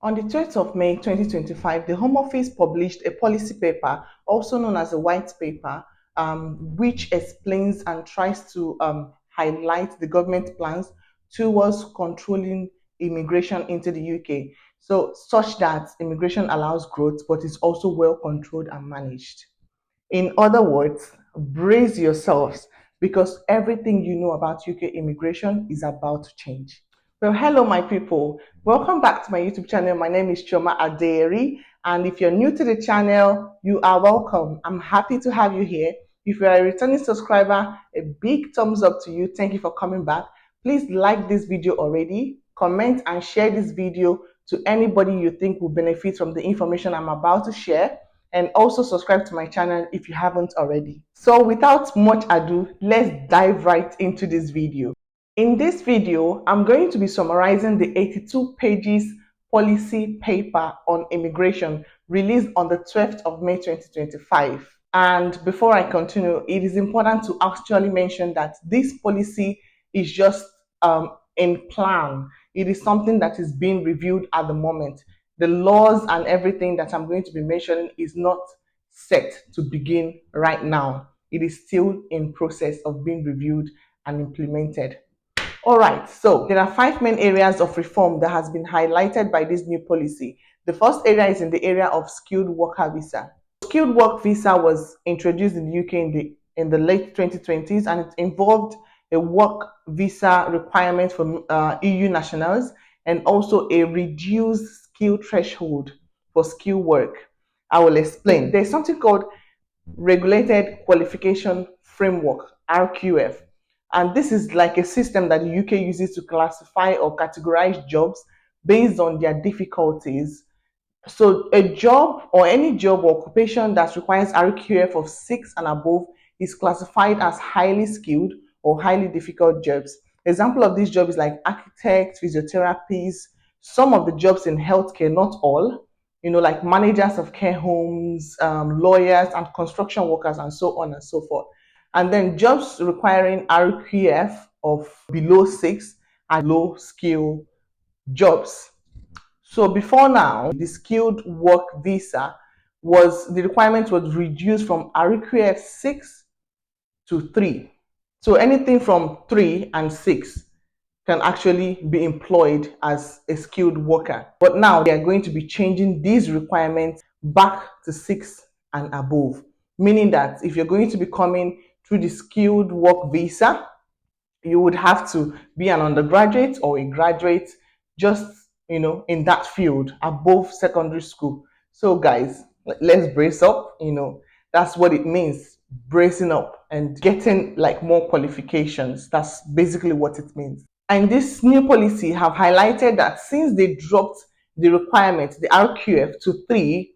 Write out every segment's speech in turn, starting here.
On the 12th of May 2025, the Home Office published a policy paper, also known as a white paper, which explains and tries to highlight the government plans towards controlling immigration into the UK. So, such that immigration allows growth, but is also well controlled and managed. In other words, brace yourselves because everything you know about UK immigration is about to change. Well, hello, my people. Welcome back to my YouTube channel. My name is Chioma Aderi, and if you're new to the channel, you are welcome. I'm happy to have you here. If you're a returning subscriber, a big thumbs up to you. Thank you for coming back. Please like this video already, comment and share this video to anybody you think will benefit from the information I'm about to share, and also subscribe to my channel if you haven't already. So without much ado, let's dive right into this video. In this video, I'm going to be summarizing the 82 pages policy paper on immigration released on the 12th of May 2025. And before I continue, it is important to actually mention that this policy is just in plan. It is something that is being reviewed at the moment. The laws and everything that I'm going to be mentioning is not set to begin right now. It is still in process of being reviewed and implemented. All right, so there are 5 main areas of reform that has been highlighted by this new policy. The first area is in the area of skilled worker visa. Skilled work visa was introduced in the UK in the late 2020s, and it involved a work visa requirement for EU nationals and also a reduced skill threshold for skill work. I will explain. There's something called Regulated Qualification Framework, RQF. And this is like a system that the UK uses to classify or categorize jobs based on their difficulties. So a job or any job or occupation that requires RQF of 6 and above is classified as highly skilled or highly difficult jobs. Example of these jobs is like architects, physiotherapists, some of the jobs in healthcare, not all, like managers of care homes, lawyers and construction workers, and so on and so forth. And then jobs requiring RQF of below 6 and low skill jobs. So before now, the skilled work visa the requirement was reduced from RQF 6 to 3. So anything from 3 and 6 can actually be employed as a skilled worker. But now they are going to be changing these requirements back to 6 and above, meaning that if you're going to be coming through the skilled work visa, you would have to be an undergraduate or a graduate just in that field above secondary school. So guys, let's brace up. That's what it means, bracing up and getting like more qualifications. That's basically what it means. And this new policy have highlighted that since they dropped the requirement, the RQF to 3,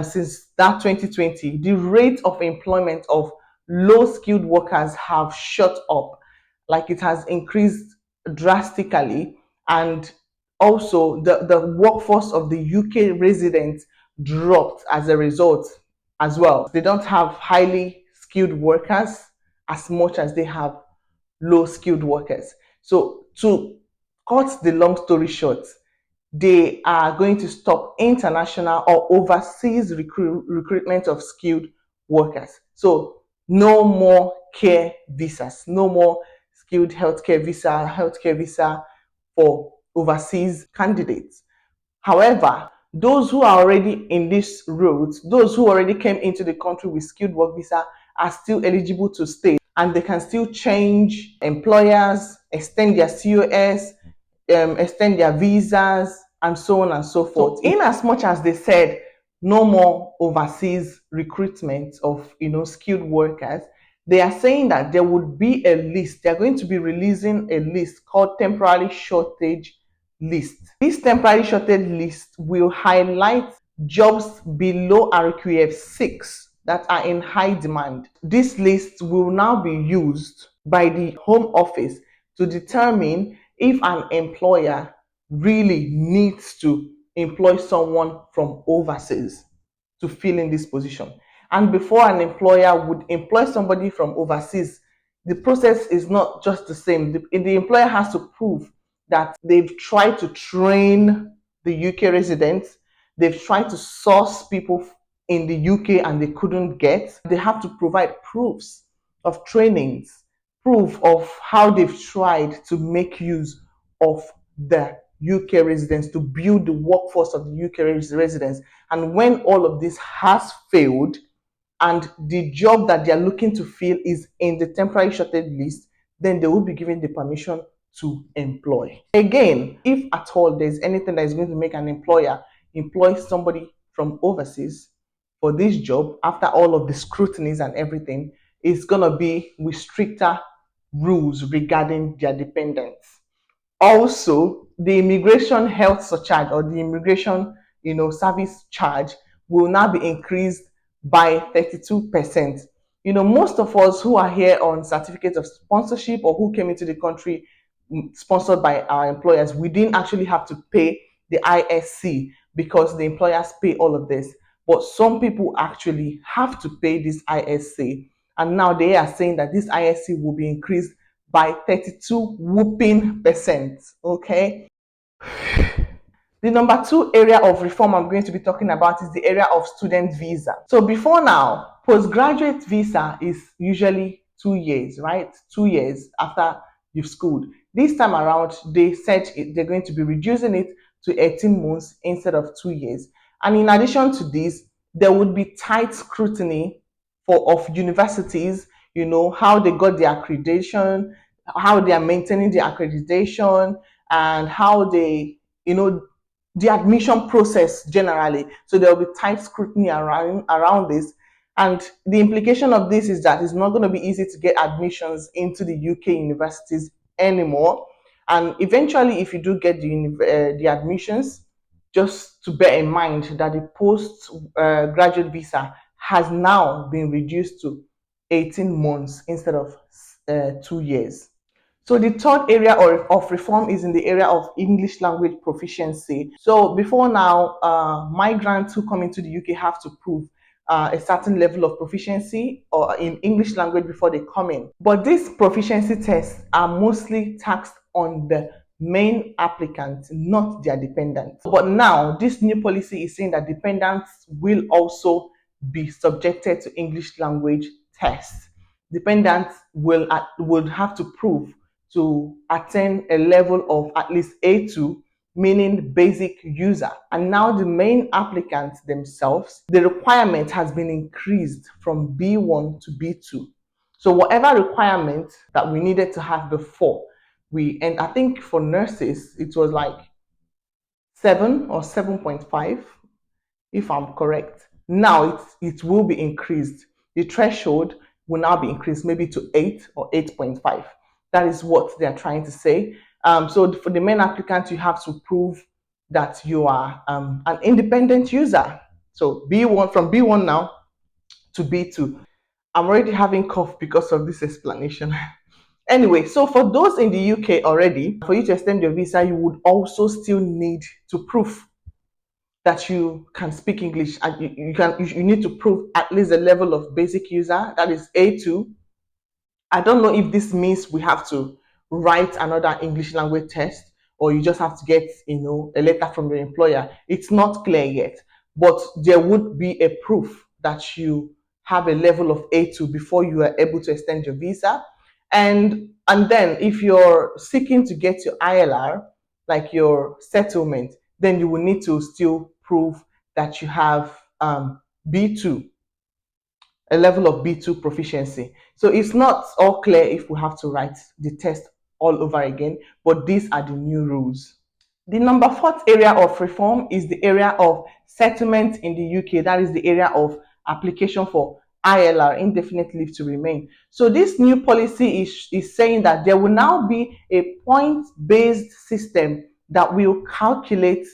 since that 2020, the rate of employment of low skilled workers have shot up. Like it has increased drastically, and also the workforce of the UK residents dropped as a result as well. They don't have highly skilled workers as much as they have low skilled workers. So to cut the long story short, they are going to stop international or overseas recruitment of skilled workers. So no more care visas, no more skilled healthcare visa for overseas candidates. However, those who are already in this route, those who already came into the country with skilled work visa are still eligible to stay, and they can still change employers, extend their COS, extend their visas, and so on and so forth. So in as much as they said no more overseas recruitment of skilled workers, they are saying that there would be a list. They're going to be releasing a list called temporary shortage list. This temporary shortage list will highlight jobs below RQF 6 that are in high demand. This list will now be used by the Home Office to determine if an employer really needs to employ someone from overseas to fill in this position. And before an employer would employ somebody from overseas, the process is not just the same. The employer has to prove that they've tried to train the UK residents. They've tried to source people in the UK and they couldn't get. They have to provide proofs of trainings, proof of how they've tried to make use of the UK residents to build the workforce of the UK residents. And when all of this has failed, and the job that they are looking to fill is in the temporary shortage list, then they will be given the permission to employ. Again, if at all there's anything that is going to make an employer employ somebody from overseas for this job, after all of the scrutinies and everything, it's going to be with stricter rules regarding their dependents. Also, the immigration health surcharge or the immigration, service charge will now be increased by 32%. Most of us who are here on certificates of sponsorship or who came into the country sponsored by our employers, we didn't actually have to pay the ISC because the employers pay all of this. But some people actually have to pay this ISC. And now they are saying that this ISC will be increased by 32 whooping percent. Okay. The number two area of reform I'm going to be talking about is the area of student visa. So before now, postgraduate visa is usually 2 years, right? 2 years after you've schooled. This time around, they said they're going to be reducing it to 18 months instead of 2 years. And in addition to this, there would be tight scrutiny of universities, how they got their accreditation, how they are maintaining the accreditation, and how they, the admission process generally. So there will be tight scrutiny around this. And the implication of this is that it's not going to be easy to get admissions into the UK universities anymore. And eventually, if you do get the admissions, just to bear in mind that the postgraduate visa has now been reduced to 18 months instead of 2 years. So the third area of reform is in the area of English language proficiency. So before now, migrants who come into the UK have to prove a certain level of proficiency or in English language before they come in. But these proficiency tests are mostly taxed on the main applicants, not their dependents. But now this new policy is saying that dependents will also be subjected to English language tests. Dependents will have to prove to attain a level of at least A2, meaning basic user. And now the main applicants themselves, the requirement has been increased from B1 to B2. So whatever requirement that we needed to have before, and I think for nurses, it was like 7 or 7.5, if I'm correct. Now it will be increased. The threshold will now be increased maybe to 8 or 8.5. That is what they are trying to say. So for the main applicant, you have to prove that you are an independent user. So B1, from B1 now to B2. I'm already having cough because of this explanation. Anyway, so for those in the UK already, for you to extend your visa, you would also still need to prove that you can speak English, and you need to prove at least a level of basic user, that is A2. I don't know if this means we have to write another English language test or you just have to get, a letter from your employer. It's not clear yet, but there would be a proof that you have a level of A2 before you are able to extend your visa. And then if you're seeking to get your ILR, like your settlement, then you will need to still prove that you have B2, a level of B2 proficiency. So it's not all clear if we have to write the test all over again, but these are the new rules. The number fourth area of reform is the area of settlement in the UK. That is the area of application for ILR, indefinite leave to remain. So this new policy is saying that there will now be a point-based system that will calculate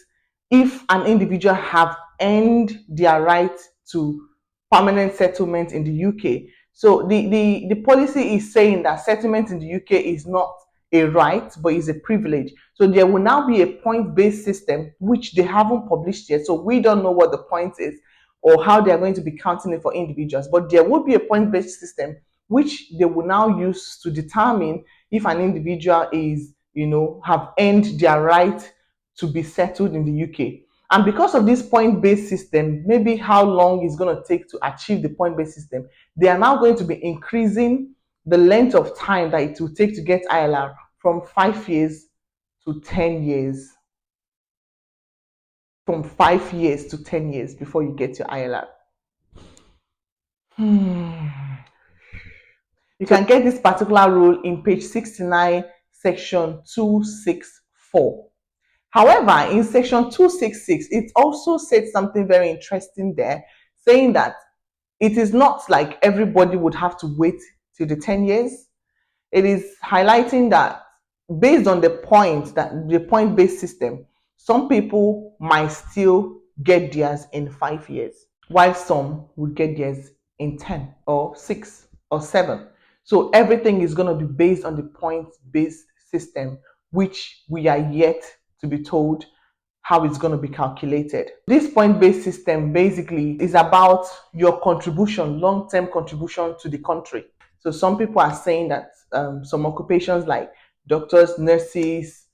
if an individual have earned their right to permanent settlement in the UK. So the policy is saying that settlement in the UK is not a right, but is a privilege. So there will now be a point-based system, which they haven't published yet. So we don't know what the point is or how they are going to be counting it for individuals. But there will be a point-based system, which they will now use to determine if an individual is, have earned their right to be settled in the UK. And because of this point-based system, maybe how long it's going to take to achieve the point-based system, they are now going to be increasing the length of time that it will take to get ILR from 5 years to 10 years. From 5 years to 10 years before you get your ILR. You can get this particular rule in page 69, section 264. However, in section 266, it also said something very interesting there, saying that it is not like everybody would have to wait till the 10 years. It is highlighting that based on the point-based system, some people might still get theirs in 5 years, while some would get theirs in 10 or 6 or 7. So everything is going to be based on the point-based system, which we are yet to be told how it's going to be calculated. This point-based system basically is about your contribution, long-term contribution to the country. So some people are saying that some occupations like doctors, nurses,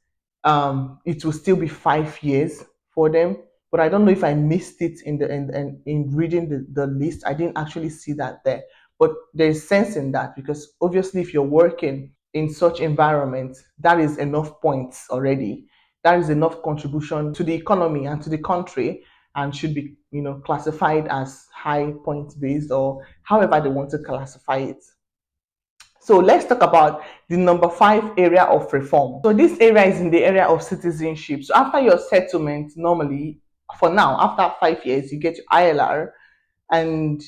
it will still be 5 years for them. But I don't know if I missed it in reading the list. I didn't actually see that there. But there's sense in that, because obviously if you're working in such environments, that is enough points already. That is enough contribution to the economy and to the country, and should be, classified as high points based, or however they want to classify it. So let's talk about the number 5 area of reform. So this area is in the area of citizenship. So after your settlement, normally, for now, after 5 years, you get your ILR, and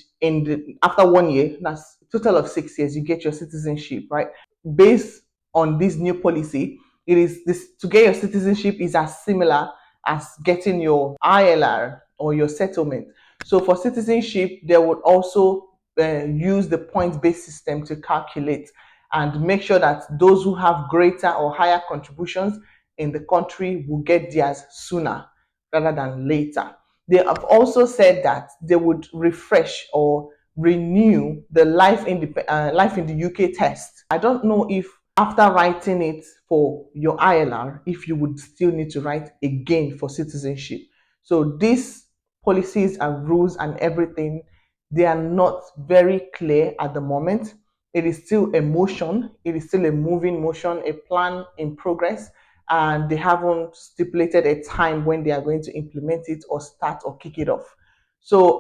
after 1 year, that's a total of 6 years, you get your citizenship, right? Based on this new policy, it is this to get your citizenship is as similar as getting your ILR or your settlement. So for citizenship, they would also use the point-based system to calculate and make sure that those who have greater or higher contributions in the country will get theirs sooner rather than later. They have also said that they would refresh or renew the life in the UK test. I don't know if after writing it for your ILR, if you would still need to write again for citizenship. So these policies and rules and everything, they are not very clear at the moment. It is still a motion. It is still a moving motion, a plan in progress, and they haven't stipulated a time when they are going to implement it or start or kick it off. So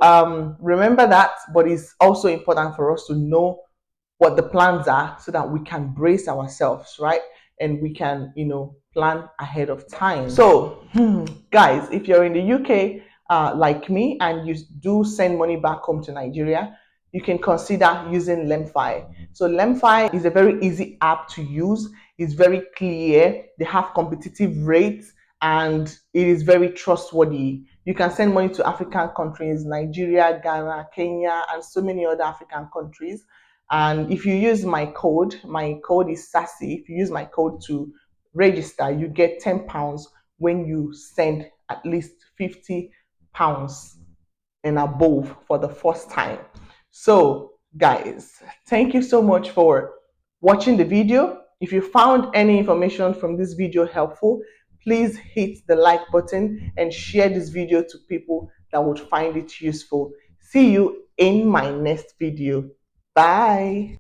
remember that, but it's also important for us to know what the plans are so that we can brace ourselves, right? And we can, plan ahead of time. So, guys, if you're in the UK, like me, and you do send money back home to Nigeria, you can consider using LemFi. So LemFi is a very easy app to use. It's very clear. They have competitive rates, and it is very trustworthy. You can send money to African countries, Nigeria, Ghana, Kenya, and so many other African countries. And if you use my code is SASSY. If you use my code to register, you get £10 when you send at least £50 and above for the first time. So guys, thank you so much for watching the video. If you found any information from this video helpful, please hit the like button and share this video to people that would find it useful. See you in my next video. Bye.